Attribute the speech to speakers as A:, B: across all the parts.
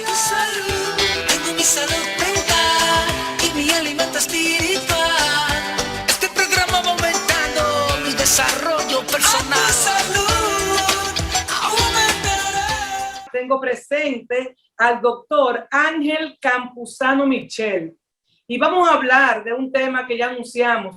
A: salud, tengo mi salud mental y mi alimento espiritual. Este programa va aumentando mi desarrollo personal. Salud aumentará.
B: Tengo presente al doctor Ángel Campuzano Michel y vamos a hablar de un tema que ya anunciamos,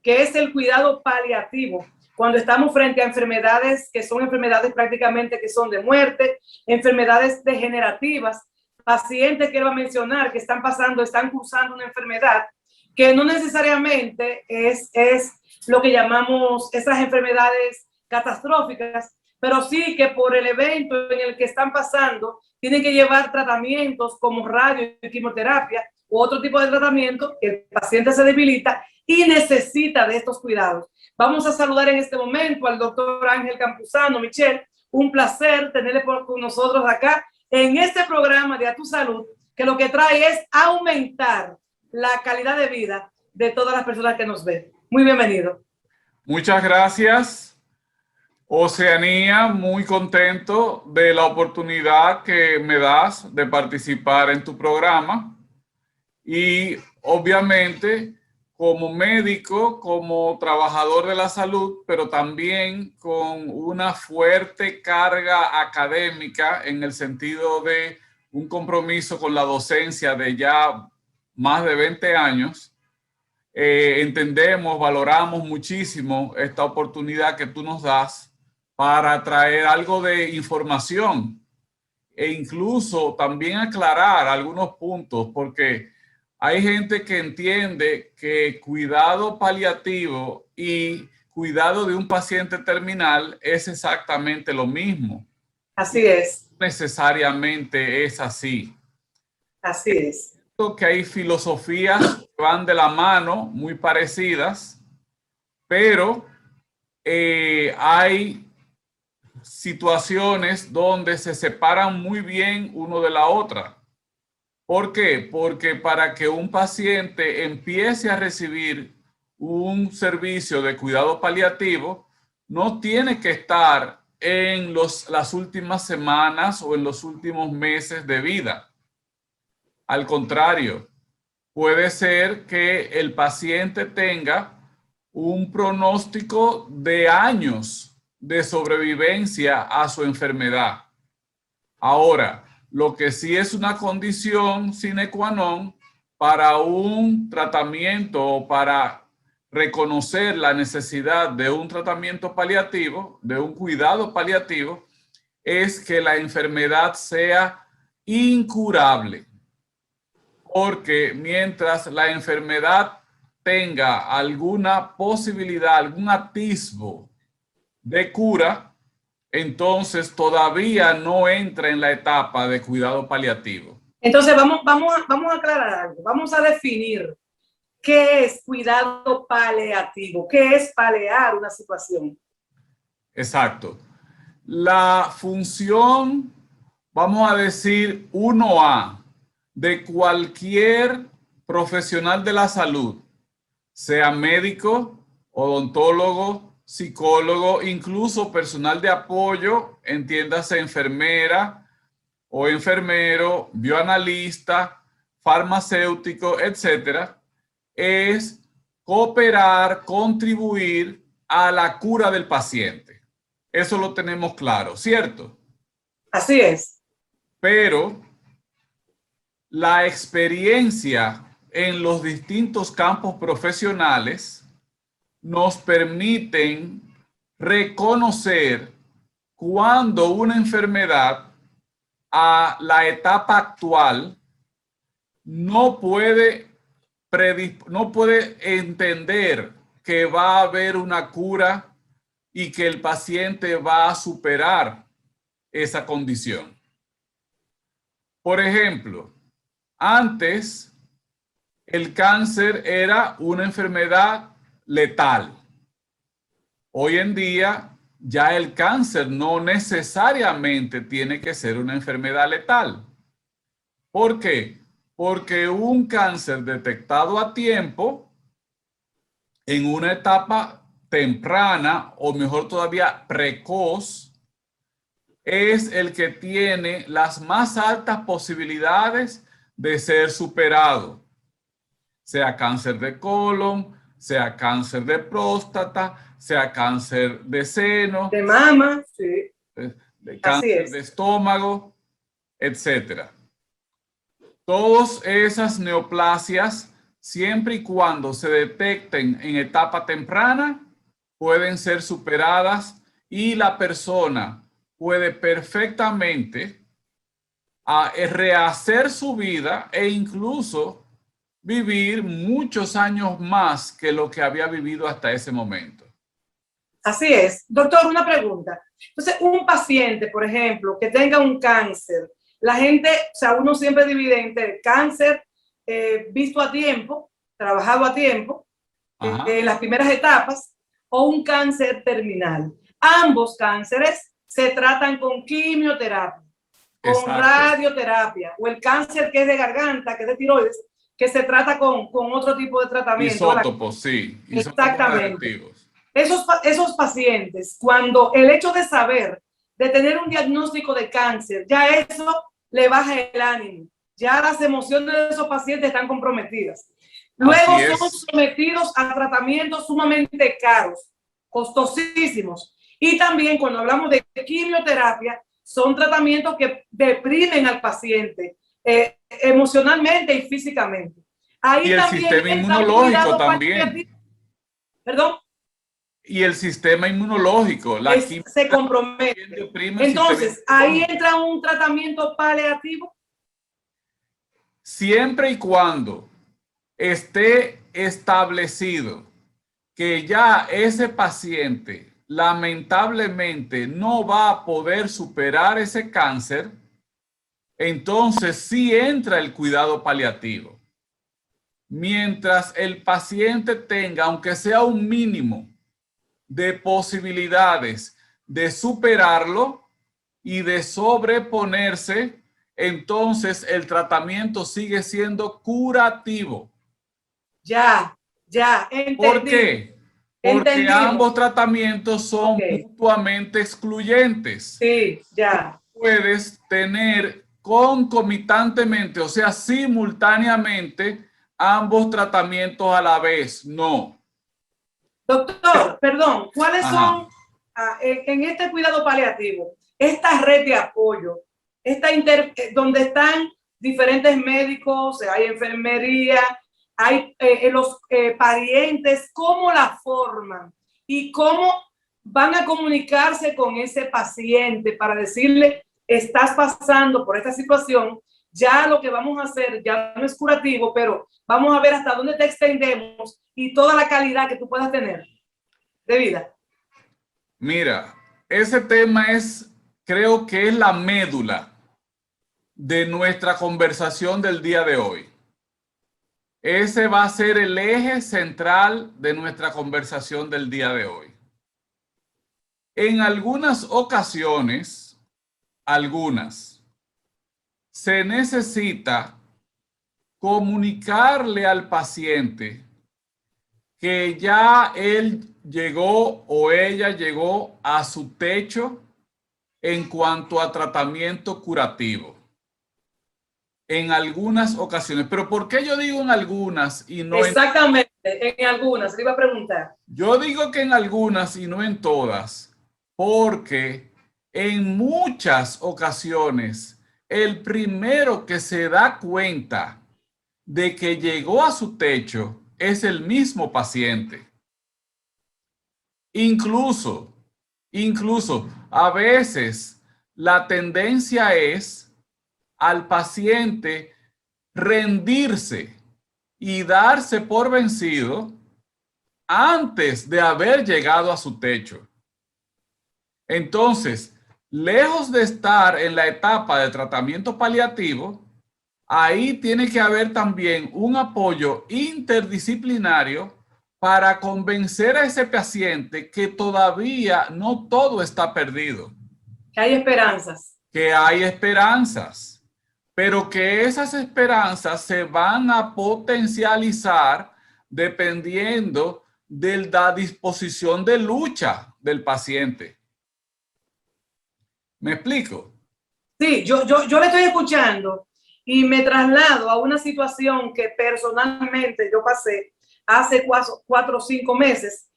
B: que es el cuidado paliativo. Cuando estamos frente a enfermedades que son enfermedades prácticamente que son de muerte, enfermedades degenerativas, pacientes que él va a mencionar que están cursando una enfermedad que no necesariamente es lo que llamamos esas enfermedades catastróficas, pero sí que por el evento en el que están pasando tienen que llevar tratamientos como radio y quimioterapia u otro tipo de tratamiento, que el paciente se debilita y necesita de estos cuidados. Vamos a saludar en este momento al doctor Ángel Campuzano Michel. Un placer tenerle con nosotros acá en este programa de A Tu Salud, que lo que trae es aumentar la calidad de vida de todas las personas que nos ven. Muy bienvenido.
C: Muchas gracias, Oceanía. Muy contento de la oportunidad que me das de participar en tu programa. Y obviamente, como médico, como trabajador de la salud, pero también con una fuerte carga académica en el sentido de un compromiso con la docencia de ya más de 20 años, entendemos, valoramos muchísimo esta oportunidad que tú nos das para traer algo de información e incluso también aclarar algunos puntos, porque hay gente que entiende que cuidado paliativo y cuidado de un paciente terminal es exactamente lo mismo.
B: Así es.
C: No necesariamente es así.
B: Así es.
C: Que hay filosofías que van de la mano, muy parecidas, pero hay situaciones donde se separan muy bien uno de la otra. ¿Por qué? Porque para que un paciente empiece a recibir un servicio de cuidado paliativo, no tiene que estar en las últimas semanas o en los últimos meses de vida. Al contrario, puede ser que el paciente tenga un pronóstico de años de sobrevivencia a su enfermedad. Ahora, lo que sí es una condición sine qua non para un tratamiento o para reconocer la necesidad de un tratamiento paliativo, de un cuidado paliativo, es que la enfermedad sea incurable. Porque mientras la enfermedad tenga alguna posibilidad, algún atisbo de cura, entonces todavía no entra en la etapa de cuidado paliativo.
B: Entonces vamos a aclarar algo. Vamos a definir qué es cuidado paliativo, qué es paliar una situación.
C: Exacto. La función, vamos a decir 1A, de cualquier profesional de la salud, sea médico, odontólogo, psicólogo, incluso personal de apoyo, entiéndase enfermera o enfermero, bioanalista, farmacéutico, etcétera, es cooperar, contribuir a la cura del paciente. Eso lo tenemos claro, ¿cierto?
B: Así es.
C: Pero la experiencia en los distintos campos profesionales nos permiten reconocer cuando una enfermedad a la etapa actual no puede entender que va a haber una cura y que el paciente va a superar esa condición. Por ejemplo, antes el cáncer era una enfermedad letal. Hoy en día ya el cáncer no necesariamente tiene que ser una enfermedad letal. ¿Por qué? Porque un cáncer detectado a tiempo en una etapa temprana o mejor todavía precoz es el que tiene las más altas posibilidades de ser superado, sea cáncer de colon, sea cáncer de próstata, sea cáncer de seno,
B: De mama, sí,
C: de
B: así
C: cáncer
B: es.
C: de estómago, etcétera. Todas esas neoplasias, siempre y cuando se detecten en etapa temprana, pueden ser superadas y la persona puede perfectamente rehacer su vida e incluso vivir muchos años más que lo que había vivido hasta ese momento.
B: Así es. Doctor, una pregunta. Entonces, un paciente, por ejemplo, que tenga un cáncer, la gente, o sea, uno siempre divide entre cáncer visto a tiempo, trabajado a tiempo, en las primeras etapas, o un cáncer terminal. Ambos cánceres se tratan con quimioterapia, con
C: Exacto.
B: radioterapia, o el cáncer que es de garganta, que es de tiroides, que se trata con otro tipo de tratamiento.
C: Isótopos, sí. Isótopos
B: Exactamente.
C: radioactivos.
B: Esos pacientes, cuando el hecho de saber, de tener un diagnóstico de cáncer, ya eso le baja el ánimo. Ya las emociones de esos pacientes están comprometidas. Luego son sometidos a tratamientos sumamente caros, costosísimos. Y también cuando hablamos de quimioterapia, son tratamientos que deprimen al paciente emocionalmente y físicamente. Ahí
C: y el
B: también
C: sistema inmunológico también.
B: Perdón.
C: Y el sistema inmunológico.
B: Se compromete. Entonces, ahí entra un tratamiento paliativo.
C: Siempre y cuando esté establecido que ya ese paciente lamentablemente no va a poder superar ese cáncer, entonces sí entra el cuidado paliativo. Mientras el paciente tenga, aunque sea un mínimo de posibilidades de superarlo y de sobreponerse, entonces el tratamiento sigue siendo curativo.
B: Ya, entendí.
C: ¿Por qué? Porque ambos tratamientos son mutuamente excluyentes.
B: Sí, ya.
C: Puedes tener concomitantemente, o sea, simultáneamente, ambos tratamientos a la vez. No.
B: Doctor, perdón, ¿cuáles son en este cuidado paliativo, esta red de apoyo, donde están diferentes médicos, hay enfermería, hay los parientes, cómo la forman y cómo van a comunicarse con ese paciente para decirle, estás pasando por esta situación, ya lo que vamos a hacer ya no es curativo, pero vamos a ver hasta dónde te extendemos y toda la calidad que tú puedas tener de vida?
C: Mira, ese tema creo que es la médula de nuestra conversación del día de hoy. Ese va a ser el eje central de nuestra conversación del día de hoy. En algunas ocasiones, se necesita comunicarle al paciente que ya él llegó o ella llegó a su techo en cuanto a tratamiento curativo. En algunas ocasiones. ¿Pero por qué yo digo en algunas y no
B: Exactamente, en algunas? Le iba a preguntar.
C: Yo digo que en algunas y no en todas, porque en muchas ocasiones el primero que se da cuenta de que llegó a su techo es el mismo paciente. Incluso, a veces la tendencia es al paciente rendirse y darse por vencido antes de haber llegado a su techo. Entonces, lejos de estar en la etapa de tratamiento paliativo, ahí tiene que haber también un apoyo interdisciplinario para convencer a ese paciente que todavía no todo está perdido.
B: Que hay esperanzas.
C: Que hay esperanzas, pero que esas esperanzas se van a potencializar dependiendo de la disposición de lucha del paciente. ¿Me explico?
B: Sí, yo le estoy escuchando y me traslado a una situación que personalmente yo pasé hace 4 o 5 meses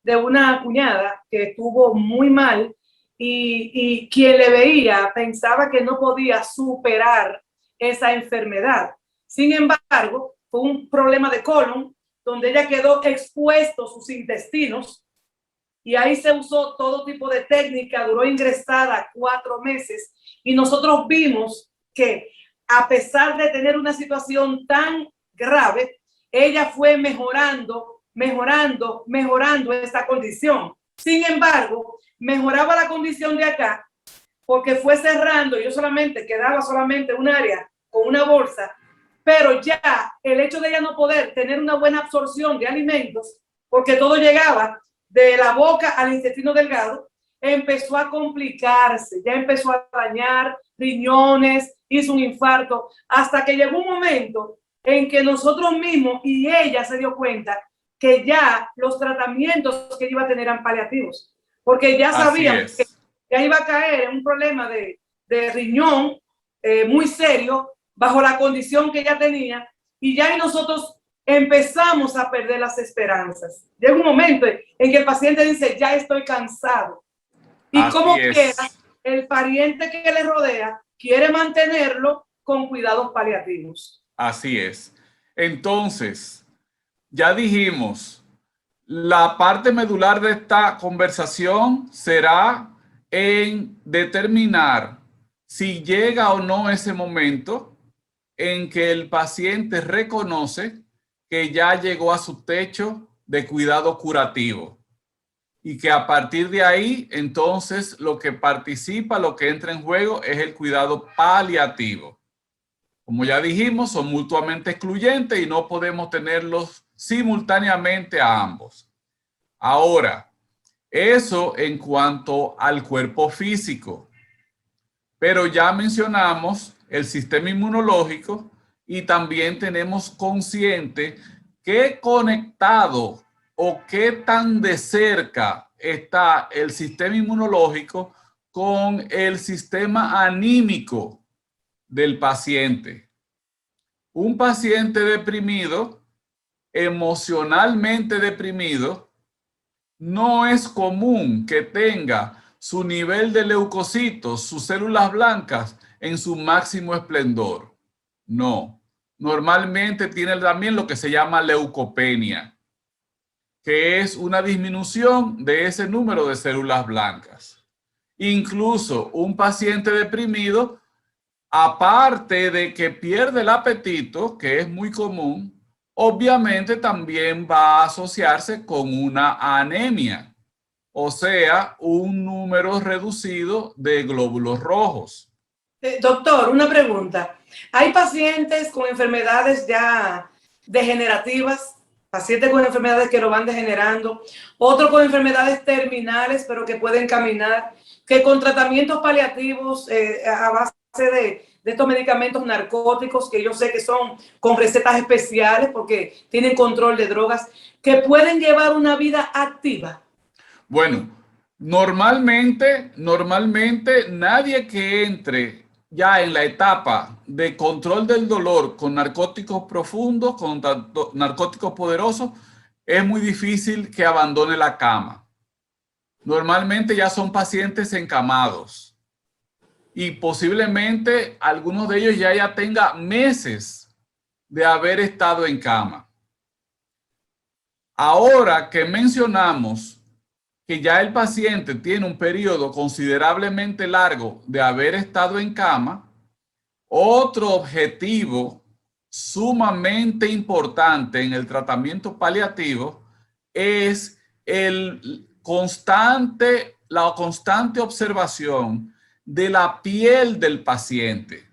B: de una cuñada que estuvo muy mal y quien le veía pensaba que no podía superar esa enfermedad. Sin embargo, fue un problema de colon donde ella quedó expuesto sus intestinos y ahí se usó todo tipo de técnica, duró ingresada 4 meses y nosotros vimos que a pesar de tener una situación tan grave, ella fue mejorando esta condición. Sin embargo, mejoraba la condición de acá porque fue cerrando, yo solamente quedaba solamente un área con una bolsa, pero ya el hecho de ella no poder tener una buena absorción de alimentos, porque todo llegaba de la boca al intestino delgado, empezó a complicarse, ya empezó a dañar riñones, hizo un infarto, hasta que llegó un momento en que nosotros mismos y ella se dio cuenta que ya los tratamientos que iba a tener eran paliativos, porque ya sabíamos que ya iba a caer en un problema de riñón muy serio bajo la condición que ella tenía, y ya nosotros empezamos a perder las esperanzas. Llega un momento en que el paciente dice, ya estoy cansado. Y como quiera, el pariente que le rodea quiere mantenerlo con cuidados paliativos.
C: Así es. Entonces, ya dijimos, la parte medular de esta conversación será en determinar si llega o no ese momento en que el paciente reconoce que ya llegó a su techo de cuidado curativo y que a partir de ahí, entonces, lo que participa, lo que entra en juego es el cuidado paliativo. Como ya dijimos, son mutuamente excluyentes y no podemos tenerlos simultáneamente a ambos. Ahora, eso en cuanto al cuerpo físico. Pero ya mencionamos el sistema inmunológico y también tenemos consciente qué conectado o qué tan de cerca está el sistema inmunológico con el sistema anímico del paciente. Un paciente deprimido, emocionalmente deprimido, no es común que tenga su nivel de leucocitos, sus células blancas, en su máximo esplendor. No. Normalmente tiene también lo que se llama leucopenia, que es una disminución de ese número de células blancas. Incluso un paciente deprimido, aparte de que pierde el apetito, que es muy común, obviamente también va a asociarse con una anemia, o sea, un número reducido de glóbulos rojos.
B: Doctor, una pregunta. ¿Hay pacientes con enfermedades ya degenerativas, pacientes con enfermedades que lo van degenerando, otros con enfermedades terminales, pero que pueden caminar, que con tratamientos paliativos a base de estos medicamentos narcóticos, que yo sé que son con recetas especiales porque tienen control de drogas, que pueden llevar una vida activa?
C: Bueno, normalmente nadie que entre ya en la etapa de control del dolor con narcóticos profundos, con narcóticos poderosos, es muy difícil que abandone la cama. Normalmente ya son pacientes encamados y posiblemente algunos de ellos ya tenga meses de haber estado en cama. Ahora que mencionamos que ya el paciente tiene un periodo considerablemente largo de haber estado en cama, otro objetivo sumamente importante en el tratamiento paliativo es la constante observación de la piel del paciente,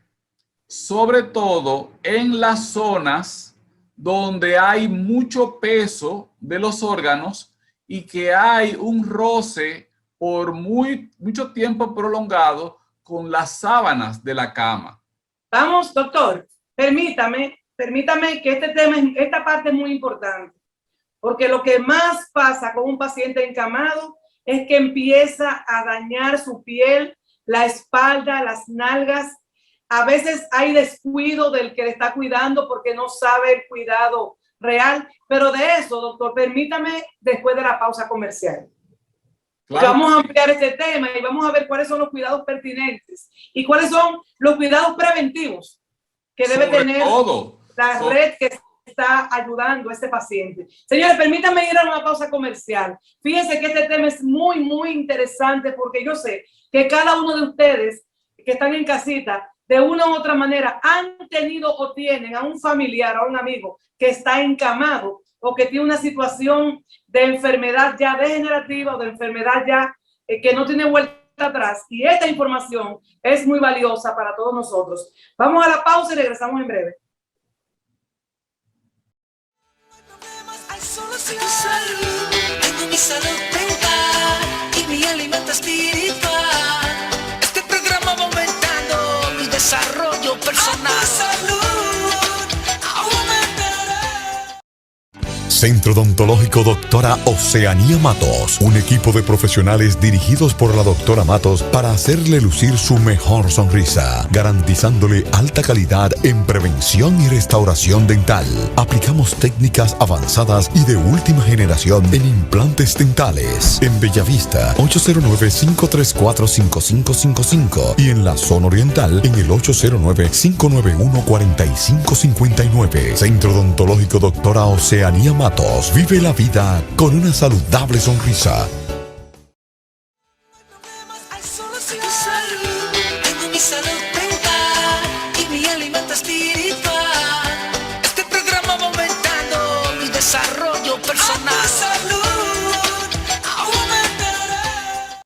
C: sobre todo en las zonas donde hay mucho peso de los órganos y que hay un roce por mucho tiempo prolongado con las sábanas de la cama.
B: Vamos, doctor, permítame que esta parte es muy importante, porque lo que más pasa con un paciente encamado es que empieza a dañar su piel la espalda, las nalgas. A veces hay descuido del que le está cuidando porque no sabe el cuidado real. Pero de eso, doctor, permítame después de la pausa comercial.
C: Claro.
B: Vamos a ampliar este tema y vamos a ver cuáles son los cuidados pertinentes y cuáles son los cuidados preventivos que debe tener la red que está ayudando a este paciente. Señores, permítanme ir a una pausa comercial. Fíjense que este tema es muy, muy interesante porque yo sé que cada uno de ustedes que están en casita, de una u otra manera, han tenido o tienen a un familiar, a un amigo que está encamado o que tiene una situación de enfermedad ya degenerativa o de enfermedad ya que no tiene vuelta atrás. Y esta información es muy valiosa para todos nosotros. Vamos a la pausa y regresamos en breve.
A: Hay solución. Tengo mi salud mental y mi alimento espiritual. Este programa va aumentando mi desarrollo personal. Salud aumentará.
D: Centro Odontológico Doctora Oceanía Matos, un equipo de profesionales dirigidos por la doctora Matos para hacerle lucir su mejor sonrisa, garantizándole alta calidad en prevención y restauración dental. Aplicamos técnicas avanzadas y de última generación en implantes dentales. En Bellavista, 809-534-5555 y en la zona oriental en el 809-591-4559. Centro Odontológico Doctora Oceanía Matos. Vive la vida con una saludable sonrisa.
A: Hay solución. Tengo mi salud mental y mi alimento espiritual. Este programa va aumentando mi desarrollo personal. Salud aumentará.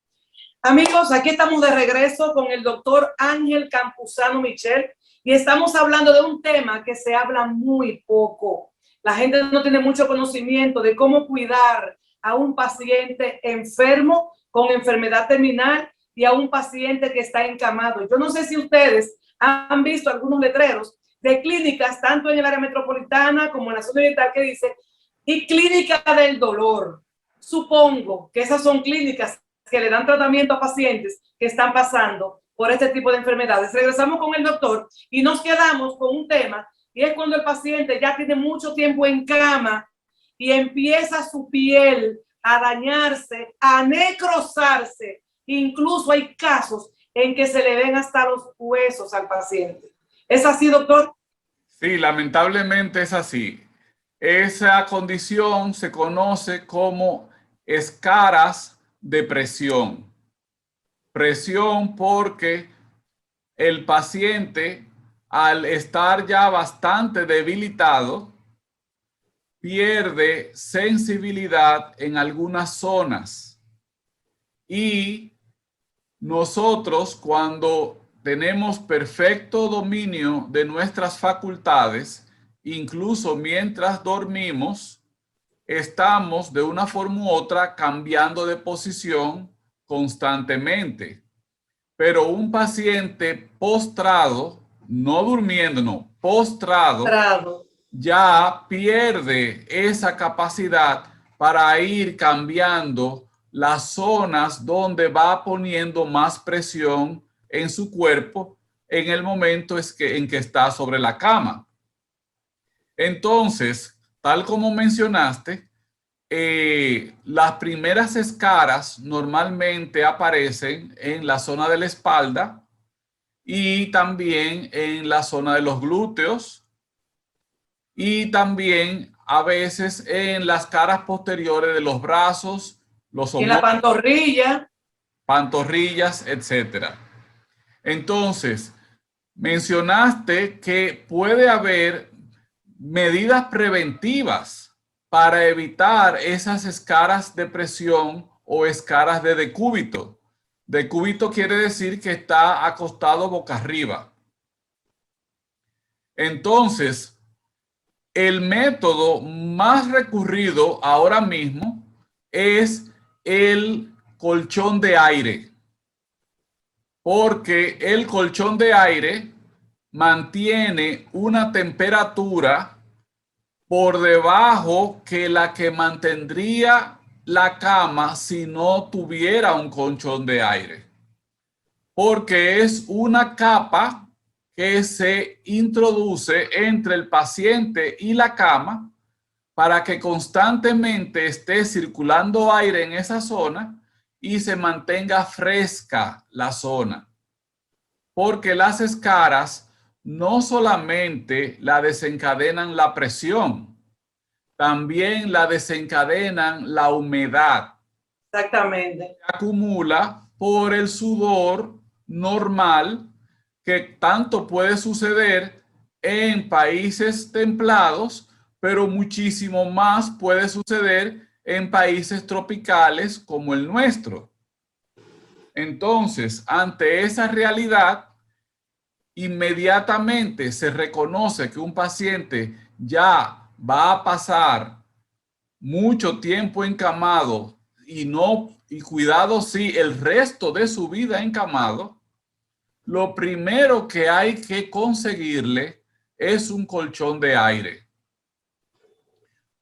B: Amigos, aquí estamos de regreso con el doctor Ángel Campuzano Michel y estamos hablando de un tema que se habla muy poco. La gente no tiene mucho conocimiento de cómo cuidar a un paciente enfermo con enfermedad terminal y a un paciente que está encamado. Yo no sé si ustedes han visto algunos letreros de clínicas, tanto en el área metropolitana como en la zona oriental, que dice, y clínica del dolor. Supongo que esas son clínicas que le dan tratamiento a pacientes que están pasando por este tipo de enfermedades. Regresamos con el doctor y nos quedamos con un tema. Y es cuando el paciente ya tiene mucho tiempo en cama y empieza su piel a dañarse, a necrosarse. Incluso hay casos en que se le ven hasta los huesos al paciente. ¿Es así, doctor?
C: Sí, lamentablemente es así. Esa condición se conoce como escaras de presión. Presión porque el paciente, al estar ya bastante debilitado, pierde sensibilidad en algunas zonas. Y nosotros, cuando tenemos perfecto dominio de nuestras facultades, incluso mientras dormimos, estamos de una forma u otra cambiando de posición constantemente. Pero un paciente postrado, no durmiendo, no, postrado, ya pierde esa capacidad para ir cambiando las zonas donde va poniendo más presión en su cuerpo en el momento en que está sobre la cama. Entonces, tal como mencionaste, las primeras escaras normalmente aparecen en la zona de la espalda y también en la zona de los glúteos y también a veces en las caras posteriores de los brazos, los hombros,
B: en la pantorrilla,
C: pantorrillas, etc. Entonces, mencionaste que puede haber medidas preventivas para evitar esas escaras de presión o escaras de decúbito. Decúbito quiere decir que está acostado boca arriba. Entonces, el método más recurrido ahora mismo es el colchón de aire, porque el colchón de aire mantiene una temperatura por debajo que la que mantendría la cama si no tuviera un colchón de aire. porque es una capa que se introduce entre el paciente y la cama para que constantemente esté circulando aire en esa zona y se mantenga fresca la zona. Porque las escaras no solamente la desencadenan la presión, también la desencadenan la humedad.
B: Exactamente.
C: Se acumula por el sudor normal que tanto puede suceder en países templados, pero muchísimo más puede suceder en países tropicales como el nuestro. Entonces, ante esa realidad, inmediatamente se reconoce que un paciente ya va a pasar mucho tiempo encamado y cuidado sí, el resto de su vida encamado. Lo primero que hay que conseguirle es un colchón de aire.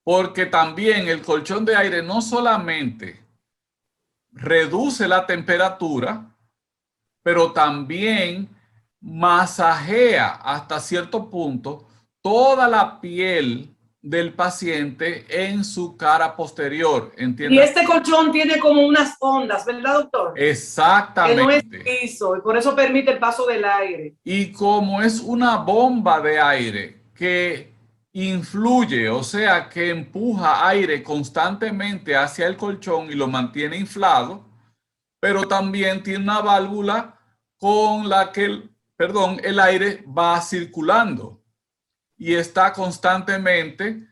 C: Porque también el colchón de aire no solamente reduce la temperatura, pero también masajea hasta cierto punto toda la piel del paciente en su cara posterior. ¿Entiendes?
B: Y este colchón tiene como unas ondas, ¿verdad, doctor?
C: Exactamente.
B: Que no es piso y por eso permite el paso del aire.
C: Y como es una bomba de aire que influye, o sea, que empuja aire constantemente hacia el colchón y lo mantiene inflado, pero también tiene una válvula con la que el aire va circulando y está constantemente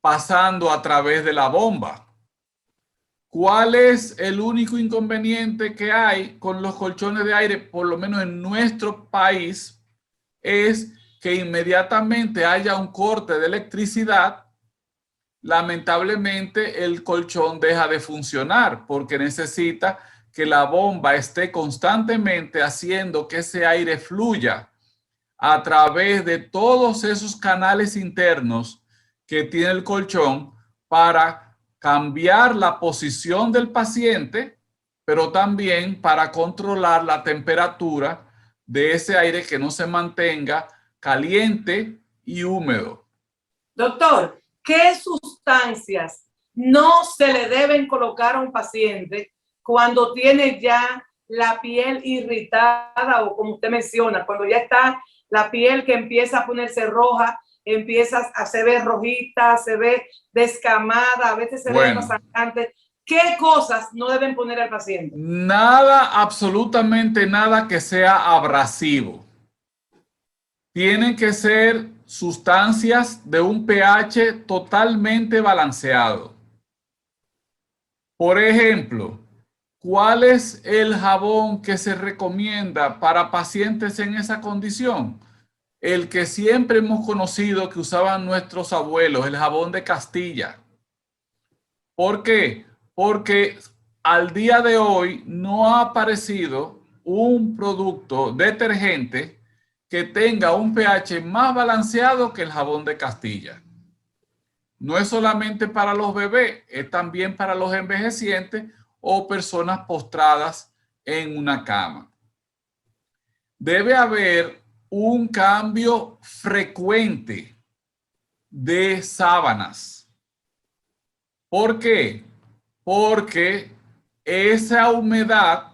C: pasando a través de la bomba. ¿Cuál es el único inconveniente que hay con los colchones de aire, por lo menos en nuestro país? Es que inmediatamente haya un corte de electricidad, lamentablemente el colchón deja de funcionar porque necesita que la bomba esté constantemente haciendo que ese aire fluya a través de todos esos canales internos que tiene el colchón para cambiar la posición del paciente, pero también para controlar la temperatura de ese aire que no se mantenga caliente y húmedo.
B: Doctor, ¿qué sustancias no se le deben colocar a un paciente cuando tiene ya la piel irritada o como usted menciona, cuando ya está la piel que empieza a ponerse roja, se ve rojita, se ve descamada, a veces se ve sangrante? ¿Qué cosas no deben poner al paciente?
C: Nada, absolutamente nada que sea abrasivo. Tienen que ser sustancias de un pH totalmente balanceado. Por ejemplo, ¿cuál es el jabón que se recomienda para pacientes en esa condición? El que siempre hemos conocido que usaban nuestros abuelos, el jabón de Castilla. ¿Por qué? Porque al día de hoy no ha aparecido un producto detergente que tenga un pH más balanceado que el jabón de Castilla. No es solamente para los bebés, es también para los envejecientes o personas postradas en una cama. Debe haber un cambio frecuente de sábanas. ¿Por qué? Porque esa humedad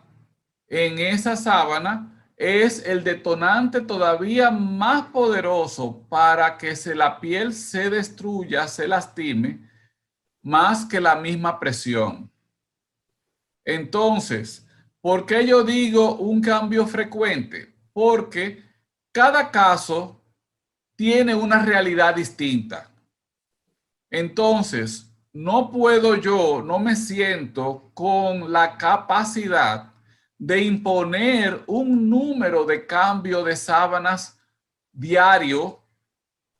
C: en esa sábana es el detonante todavía más poderoso para que la piel se destruya, se lastime, más que la misma presión. Entonces, ¿por qué yo digo un cambio frecuente? Porque cada caso tiene una realidad distinta. Entonces, no me siento con la capacidad de imponer un número de cambio de sábanas diario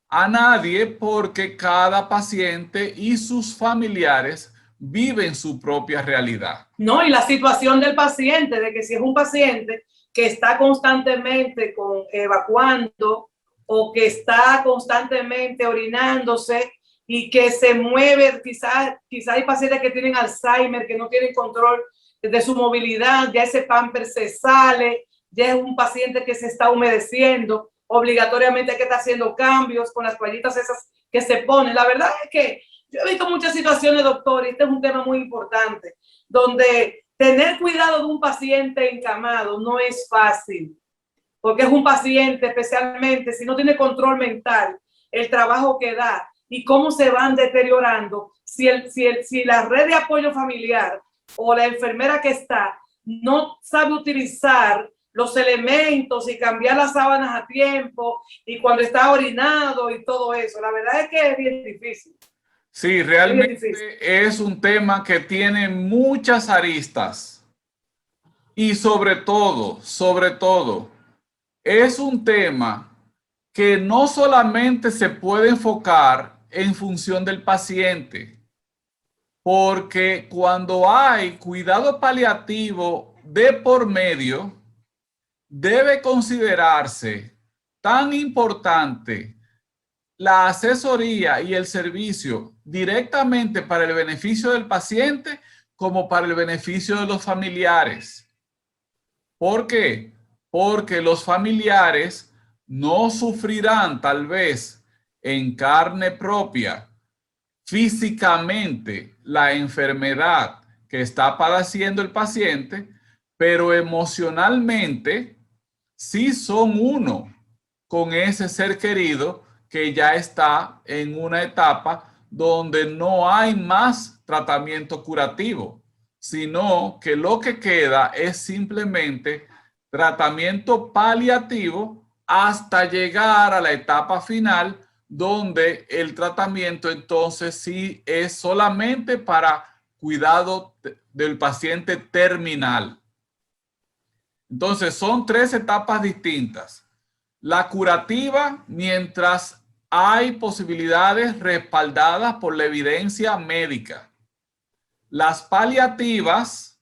C: a nadie, porque cada paciente y sus familiares viven su propia realidad.
B: No, y la situación del paciente, de que si es un paciente que está constantemente evacuando o que está constantemente orinándose y que se mueve, quizás hay pacientes que tienen Alzheimer, que no tienen control de su movilidad, ya ese pamper se sale, ya es un paciente que se está humedeciendo, obligatoriamente hay que estar haciendo cambios con las toallitas esas que se ponen. La verdad es que yo he visto muchas situaciones, doctor, y este es un tema muy importante, donde tener cuidado de un paciente encamado no es fácil, porque es un paciente, especialmente si no tiene control mental, el trabajo que da y cómo se van deteriorando. Si la red de apoyo familiar o la enfermera que está no sabe utilizar los elementos y cambiar las sábanas a tiempo y cuando está orinado y todo eso, la verdad es que es bien difícil.
C: Sí, realmente es un tema que tiene muchas aristas y sobre todo, es un tema que no solamente se puede enfocar en función del paciente, porque cuando hay cuidado paliativo de por medio, debe considerarse tan importante la asesoría y el servicio directamente para el beneficio del paciente como para el beneficio de los familiares. ¿Por qué? Porque los familiares no sufrirán tal vez en carne propia físicamente la enfermedad que está padeciendo el paciente, pero emocionalmente sí son uno con ese ser querido que ya está en una etapa donde no hay más tratamiento curativo, sino que lo que queda es simplemente tratamiento paliativo hasta llegar a la etapa final, donde el tratamiento entonces sí es solamente para cuidado del paciente terminal. Entonces son 3 etapas distintas. La curativa, mientras hay posibilidades respaldadas por la evidencia médica. Las paliativas,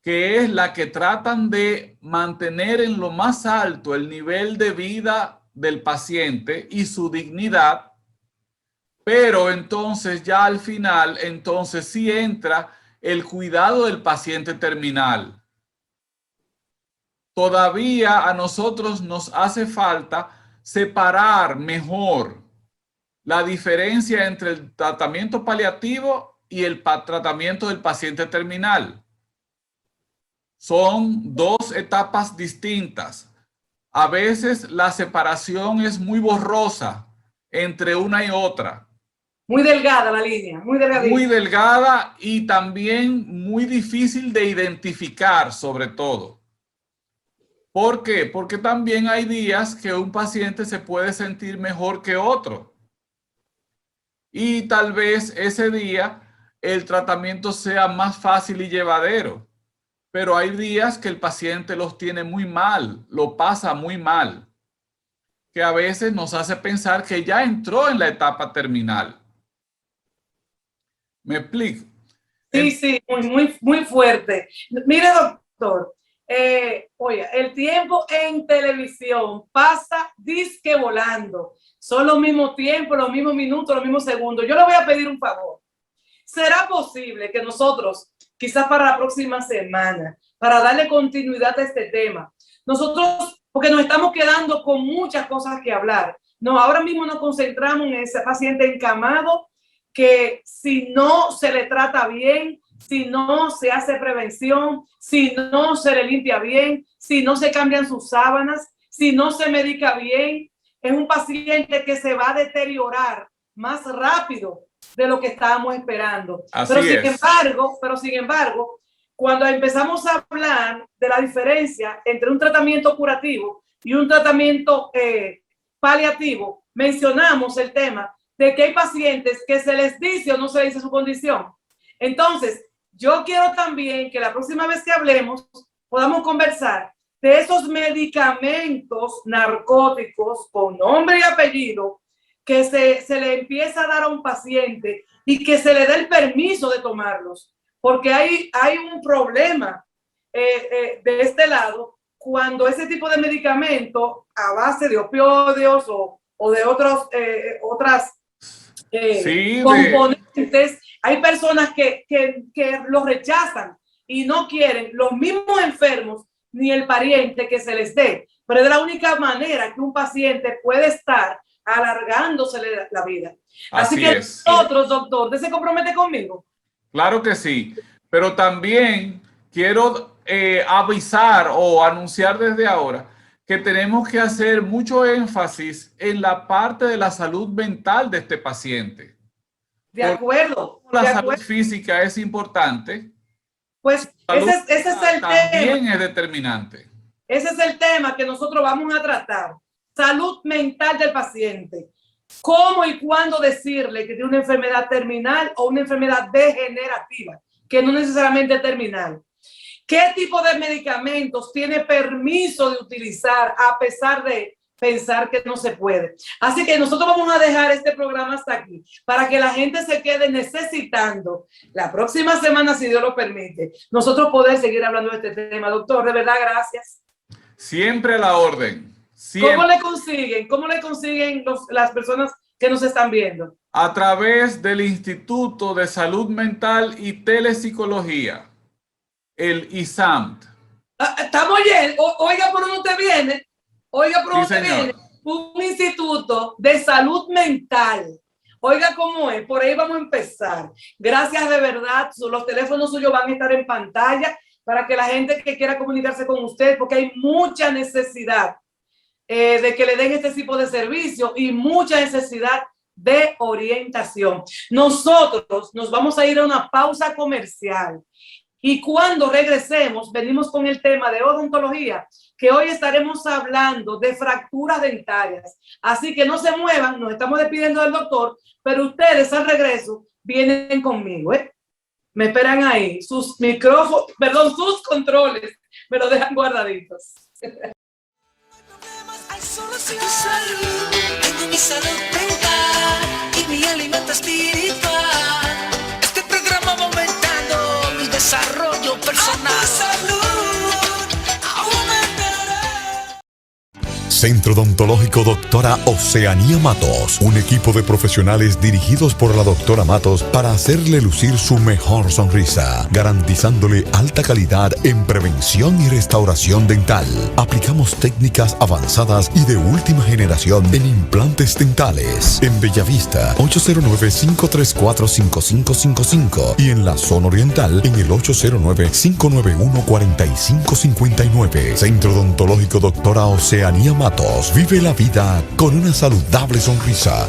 C: que es la que tratan de mantener en lo más alto el nivel de vida del paciente y su dignidad, pero entonces ya al final, entonces sí entra el cuidado del paciente terminal. Todavía a nosotros nos hace falta separar mejor la diferencia entre el tratamiento paliativo y el tratamiento del paciente terminal. Son 2 etapas distintas. A veces la separación es muy borrosa entre una y otra.
B: Muy delgada la línea, muy delgadita.
C: Muy delgada y también muy difícil de identificar, sobre todo. ¿Por qué? Porque también hay días que un paciente se puede sentir mejor que otro. Y tal vez ese día el tratamiento sea más fácil y llevadero. Pero hay días que el paciente los tiene muy mal, lo pasa muy mal, que a veces nos hace pensar que ya entró en la etapa terminal. ¿Me explico?
B: Sí, muy fuerte. Mire, doctor, oye, el tiempo en televisión pasa disque volando. Son los mismos tiempos, los mismos minutos, los mismos segundos. Yo le voy a pedir un favor. ¿Será posible que nosotros, quizás para la próxima semana, para darle continuidad a este tema, nosotros, porque nos estamos quedando con muchas cosas que hablar, no, ahora mismo nos concentramos en ese paciente encamado que si no se le trata bien, si no se hace prevención, si no se le limpia bien, si no se cambian sus sábanas, si no se medica bien, es un paciente que se va a deteriorar más rápido de lo que estábamos esperando. Pero sin embargo, cuando empezamos a hablar de la diferencia entre un tratamiento curativo y un tratamiento paliativo, mencionamos el tema de que hay pacientes que se les dice o no se les dice su condición. Entonces, yo quiero también que la próxima vez que hablemos podamos conversar de esos medicamentos narcóticos con nombre y apellido que se le empieza a dar a un paciente y que se le dé el permiso de tomarlos. Porque hay un problema de este lado cuando ese tipo de medicamento a base de opioides o de otras componentes, hay personas que los rechazan y no quieren. Los mismos enfermos ni el pariente que se les dé, pero es la única manera que un paciente puede estar alargándose la vida. Así que
C: es.
B: nosotros, doctor, ¿usted se compromete conmigo?
C: Claro que sí, pero también quiero avisar o anunciar desde ahora que tenemos que hacer mucho énfasis en la parte de la salud mental de este paciente.
B: De acuerdo.
C: La salud física es importante.
B: Pues ese es el tema.
C: También es determinante.
B: Ese es el tema que nosotros vamos a tratar. Salud mental del paciente. ¿Cómo y cuándo decirle que tiene una enfermedad terminal o una enfermedad degenerativa, que no necesariamente es terminal? ¿Qué tipo de medicamentos tiene permiso de utilizar a pesar de pensar que no se puede? Así que nosotros vamos a dejar este programa hasta aquí para que la gente se quede necesitando la próxima semana, si Dios lo permite, nosotros poder seguir hablando de este tema. Doctor, de verdad, gracias.
C: Siempre a la orden. Siempre.
B: ¿Cómo le consiguen las personas que nos están viendo?
C: A través del Instituto de Salud Mental y Telepsicología, el ISAMT.
B: Estamos llenos. Oiga, por dónde usted viene. Oiga, por dónde
C: Sí,
B: usted
C: señor.
B: viene. Un instituto de salud mental. Oiga cómo es. Por ahí vamos a empezar. Gracias de verdad. Los teléfonos suyos van a estar en pantalla para que la gente que quiera comunicarse con usted, porque hay mucha necesidad de que le den este tipo de servicio y mucha necesidad de orientación. Nosotros nos vamos a ir a una pausa comercial y cuando regresemos venimos con el tema de odontología, que hoy estaremos hablando de fracturas dentarias. Así que no se muevan, nos estamos despidiendo del doctor, pero ustedes al regreso vienen conmigo, me esperan ahí, sus micrófonos, perdón, sus controles me lo dejan guardaditos.
A: Hay solución. Tu salud, tengo mi salud mental y mi alimento espiritual. Este programa va aumentando mi desarrollo personal. A tu salud aumentará.
D: Centro Odontológico Doctora Oceanía Matos, un equipo de profesionales dirigidos por la doctora Matos para hacerle lucir su mejor sonrisa, garantizándole alta calidad en prevención y restauración dental. Aplicamos técnicas avanzadas y de última generación en implantes dentales. En Bellavista, 809-534-5555 y en la zona oriental en el 809-591-4559. Centro Odontológico Doctora Oceanía Matos. Vive la vida con una saludable sonrisa.